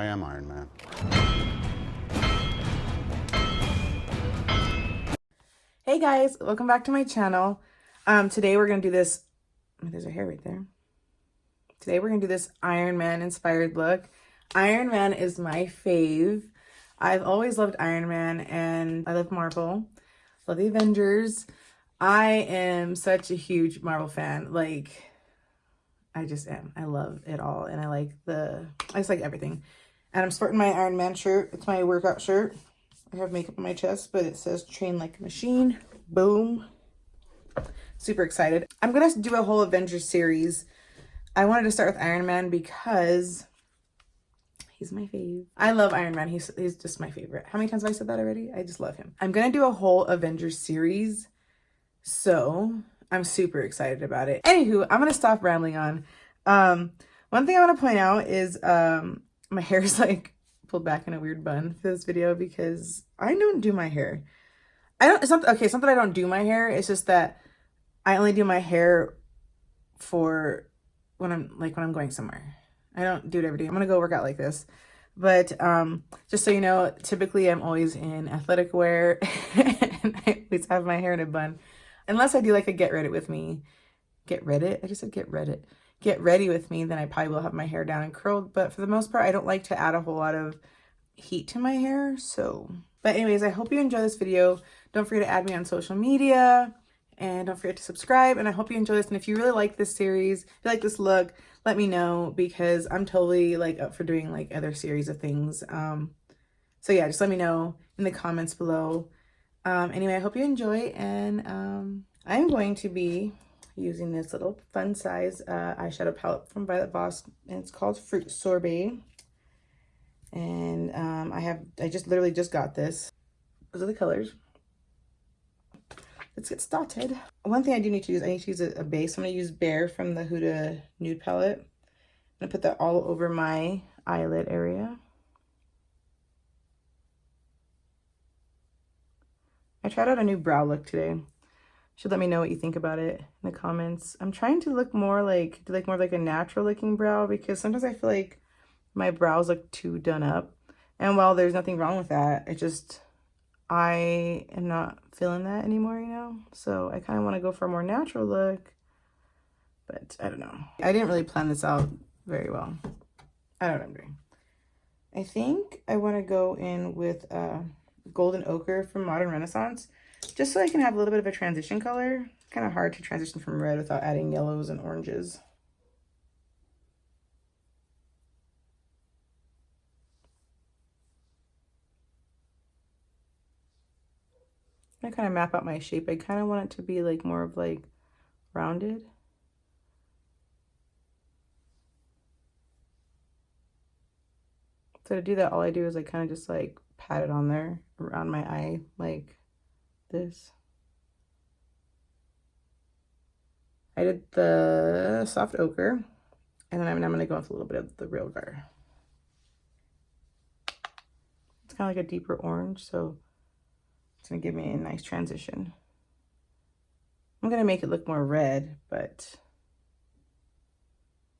I am Iron Man. Hey guys, welcome back to my channel. Today we're gonna do this. There's a hair right there. Today we're gonna do this Iron Man inspired look. Iron Man is my fave. I've always loved Iron Man and I love Marvel. Love the Avengers. I am such a huge Marvel fan. Like, I just am. I love it all, and I just like everything. And I'm sporting my Iron Man shirt. It's my workout shirt. I have makeup on my chest, but it says train like a machine. Boom. Super excited. I'm gonna do a whole Avengers series. I wanted to start with Iron Man because he's my fave. I love Iron Man. He's just my favorite. How many times have I said that already? I just love him. I'm gonna do a whole Avengers series, so I'm super excited about it. Anywho, I'm gonna stop rambling on. One thing I want to point out is my hair is like pulled back in a weird bun for this video because I don't do my hair. It's not that I don't do my hair. It's just that I only do my hair for when I'm going somewhere. I don't do it every day. I'm gonna go work out like this. But just so you know, typically I'm always in athletic wear and I always have my hair in a bun. Unless I do like a get ready with me. Get ready? I just said get ready. Get ready with me, then I probably will have my hair down and curled. But for the most part, I don't like to add a whole lot of heat to my hair. But anyways, I hope you enjoy this video. Don't forget to add me on social media. And don't forget to subscribe. And I hope you enjoy this. And if you really like this series, if you like this look, let me know, because I'm totally like up for doing like other series of things. So yeah, just let me know in the comments below. Anyway, I hope you enjoy, and I'm going to be using this little fun size eyeshadow palette from Violet Voss, and it's called Fruit Sorbet. And I just literally just got this. Those are the colors. Let's get started. One thing I need to use a base. I'm going to use Bare from the Huda Nude Palette. I'm going to put that all over my eyelid area. I tried out a new brow look today. Should let me know what you think about it in the comments. I'm trying to look more like, more of like a natural looking brow, because sometimes I feel like my brows look too done up. And while there's nothing wrong with that, I am not feeling that anymore, you know? So I kind of want to go for a more natural look, but I don't know. I didn't really plan this out very well. I don't know what I'm doing. I think I want to go in with Golden Ochre from Modern Renaissance, just so I can have a little bit of a transition color. It's kind of hard to transition from red without adding yellows and oranges. I kind of map out my shape. I kind of want it to be like more of like rounded. So to do that, all I do is I kind of just like pat it on there around my eye like this. I did the soft ochre, and then I'm going to go with a little bit of the real gar. It's kind of like a deeper orange, so it's going to give me a nice transition. I'm going to make it look more red, but,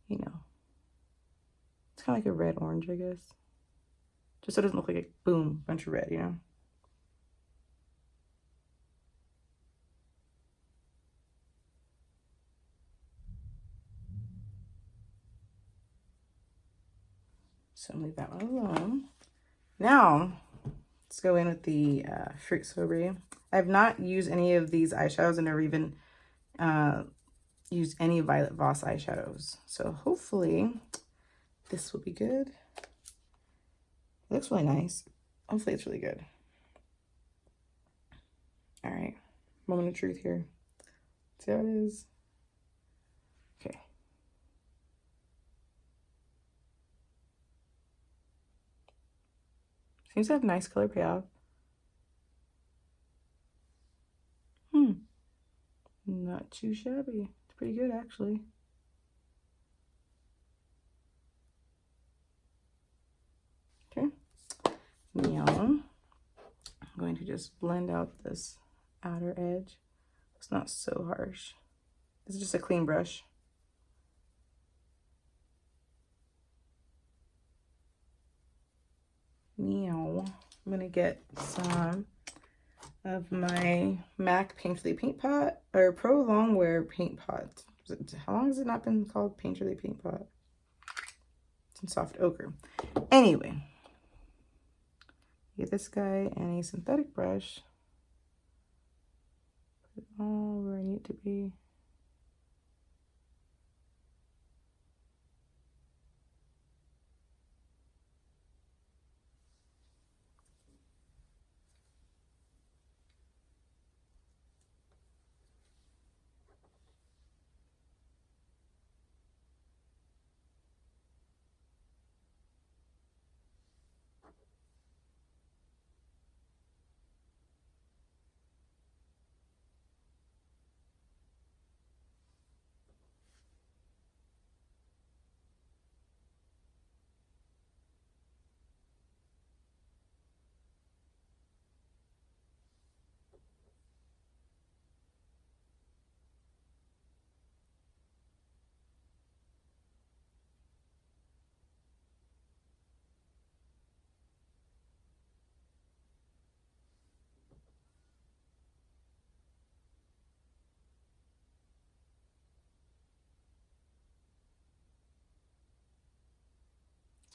you know, it's kind of like a red-orange, I guess. Just so it doesn't look like a boom, bunch of red, you know? So leave that one alone. Now, let's go in with the Fruit Sorbet. I've not used any of these eyeshadows, and never even used any Violet Voss eyeshadows. So hopefully this will be good. It looks really nice. Hopefully it's really good. All right, moment of truth here. See how it is. Okay. Seems to have nice color payoff. Not too shabby. It's pretty good, actually. Okay. Now, I'm going to just blend out this outer edge. It's not so harsh. This is just a clean brush. Now I'm gonna get some of my MAC Painterly Paint Pot, or Pro Longwear Paint Pot. How long has it not been called Painterly Paint Pot? It's in soft ochre. Anyway, get this guy and a synthetic brush. Put it all where I need it to be.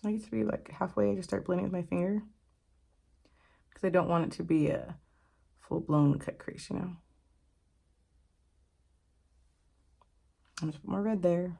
I get to be like halfway, I just start blending with my finger because I don't want it to be a full-blown cut crease, you know. I'm just put more red there.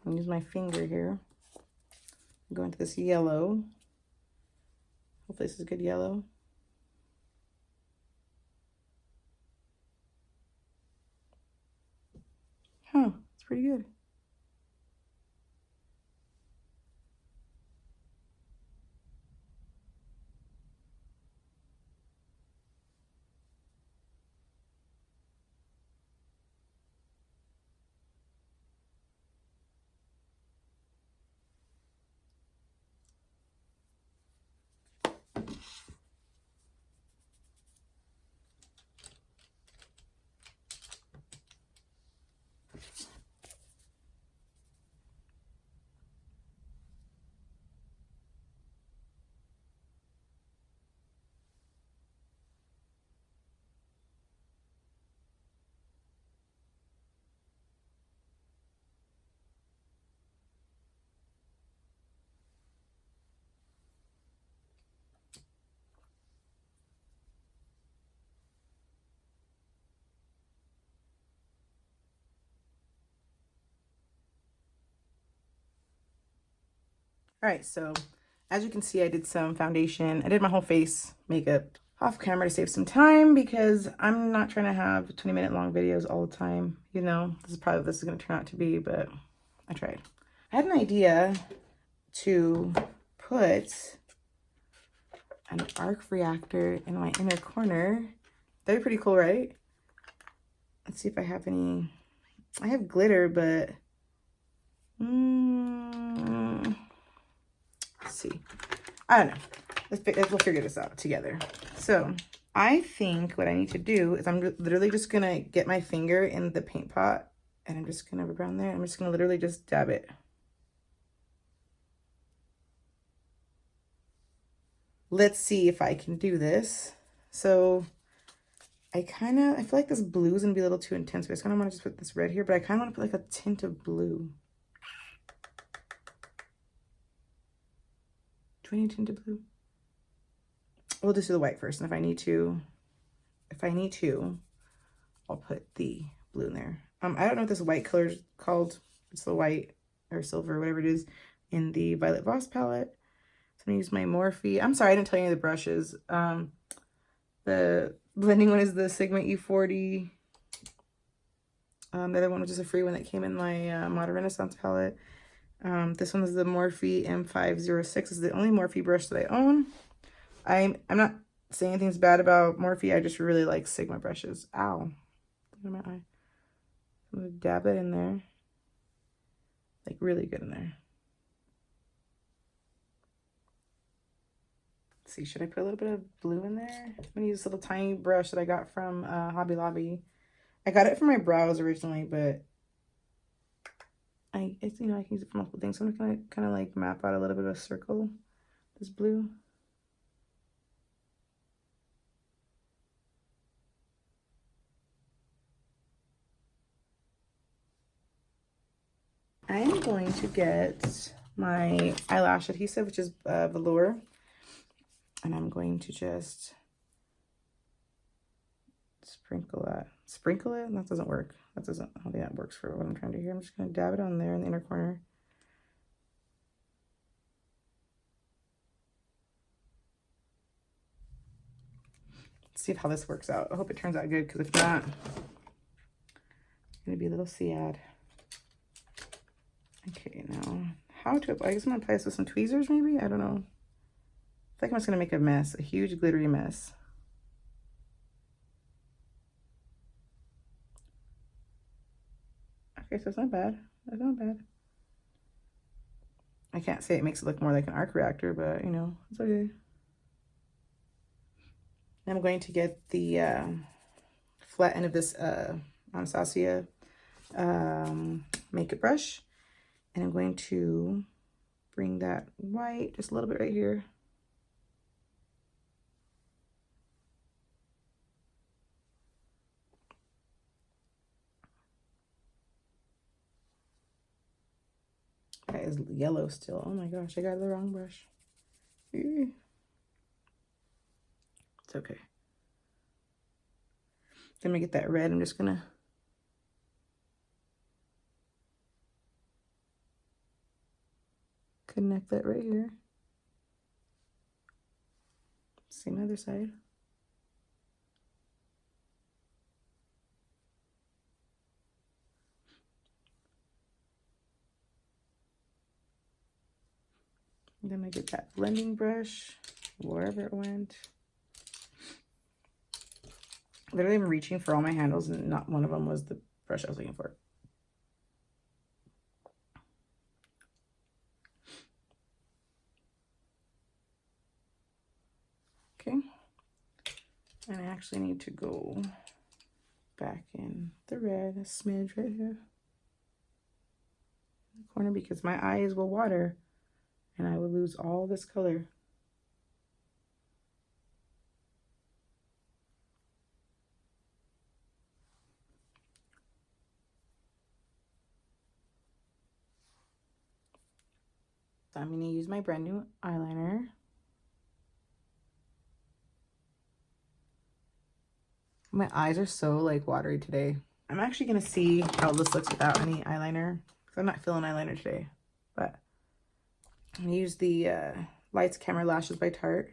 I'll use my finger here. Go into this yellow. Hopefully this is good yellow. Huh, it's pretty good. All right, so as you can see, I did some foundation. I did my whole face makeup off camera to save some time because I'm not trying to have 20-minute long videos all the time. You know, this is probably what this is going to turn out to be, but I tried. I had an idea to put an arc reactor in my inner corner. That'd be pretty cool, right? Let's see if I have any. I have glitter, but let's see. I don't know. We'll figure this out together. So I think what I need to do is I'm literally just gonna get my finger in the paint pot and I'm just gonna rub around there. I'm just gonna literally just dab it. Let's see if I can do this. So I feel like this blue is gonna be a little too intense. So I just kind of want to just put this red here, but I kind of want to put like a tint of blue. Do I need a tint of blue? We'll just do the white first, and if I need to, I'll put the blue in there. I don't know what this white color is called. It's the white or silver, whatever it is, in the Violet Voss palette. So gonna use my Morphe. I'm sorry, I didn't tell you any of the brushes. The blending one is the Sigma E40. The other one was just a free one that came in my Modern Renaissance palette. This one is the Morphe M506. This is the only Morphe brush that I own. I'm not saying anything's bad about Morphe. I just really like Sigma brushes. Ow. Look at my eye. I'm gonna dab it in there. Like really good in there. Let's see, should I put a little bit of blue in there? I'm gonna use this little tiny brush that I got from Hobby Lobby. I got it for my brows originally, but it's, you know, I can use it for multiple things. So I'm gonna kind of like map out a little bit of a circle, this blue. I'm going to get my eyelash adhesive, which is velour, and I'm going to just sprinkle that. Sprinkle it? That doesn't work. I don't think that works for what I'm trying to do here. I'm just going to dab it on there in the inner corner. Let's see how this works out. I hope it turns out good, because if not, it's going to be a little sad. Okay, now how to, I guess I'm going to apply this with some tweezers maybe? I don't know. I think I'm just going to make a mess, a huge glittery mess. Okay, so it's not bad. It's not bad. I can't say it makes it look more like an arc reactor, but you know, it's okay. I'm going to get the flat end of this Anastasia makeup brush, and I'm going to bring that white just a little bit right here. That is yellow still. Oh my gosh, I got the wrong brush. It's okay. Then we get that red. I'm just gonna connect that right here. Same other side. And then I get that blending brush, wherever it went. Literally, I'm reaching for all my handles, and not one of them was the brush I was looking for. Okay. And I actually need to go back in the red, a smidge right here in the corner, because my eyes will water and I will lose all this color. So I'm going to use my brand new eyeliner. My eyes are so like watery today. I'm actually going to see how this looks without any eyeliner, because I'm not feeling eyeliner today. But I'm going to use the Lights Camera Lashes by Tarte.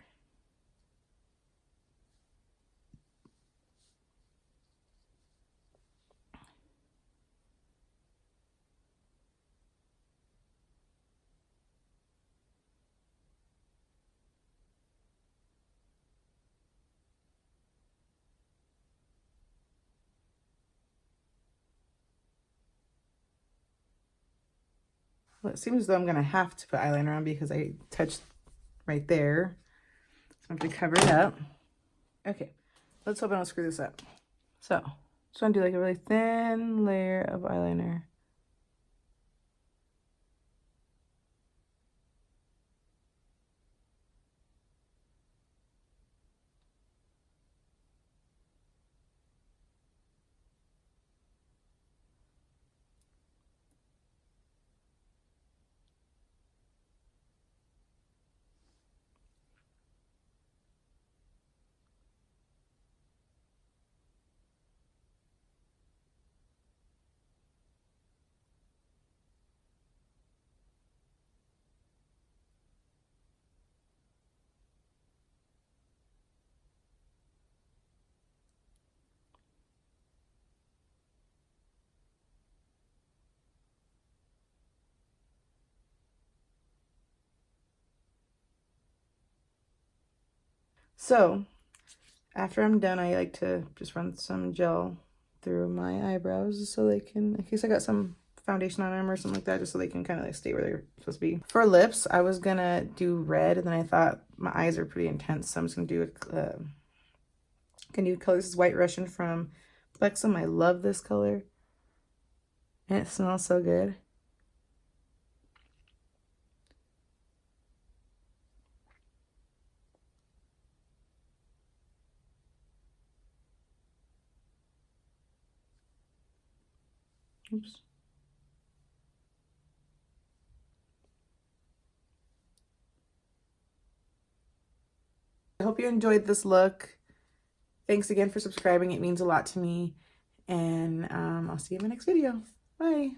Well, it seems as though I'm going to have to put eyeliner on because I touched right there. So I'm going to cover it up. Okay, let's hope I don't screw this up. So, just want to do like a really thin layer of eyeliner. So after I'm done, I like to just run some gel through my eyebrows so they can, in case I got some foundation on them or something like that, just so they can kind of like stay where they're supposed to be. For lips, I was gonna do red, and then I thought my eyes are pretty intense, so I'm just gonna do a new color. This is White Russian from Plexum. I love this color, and it smells so good. Oops. I hope you enjoyed this look. Thanks again for subscribing. It means a lot to me. And I'll see you in my next video. Bye.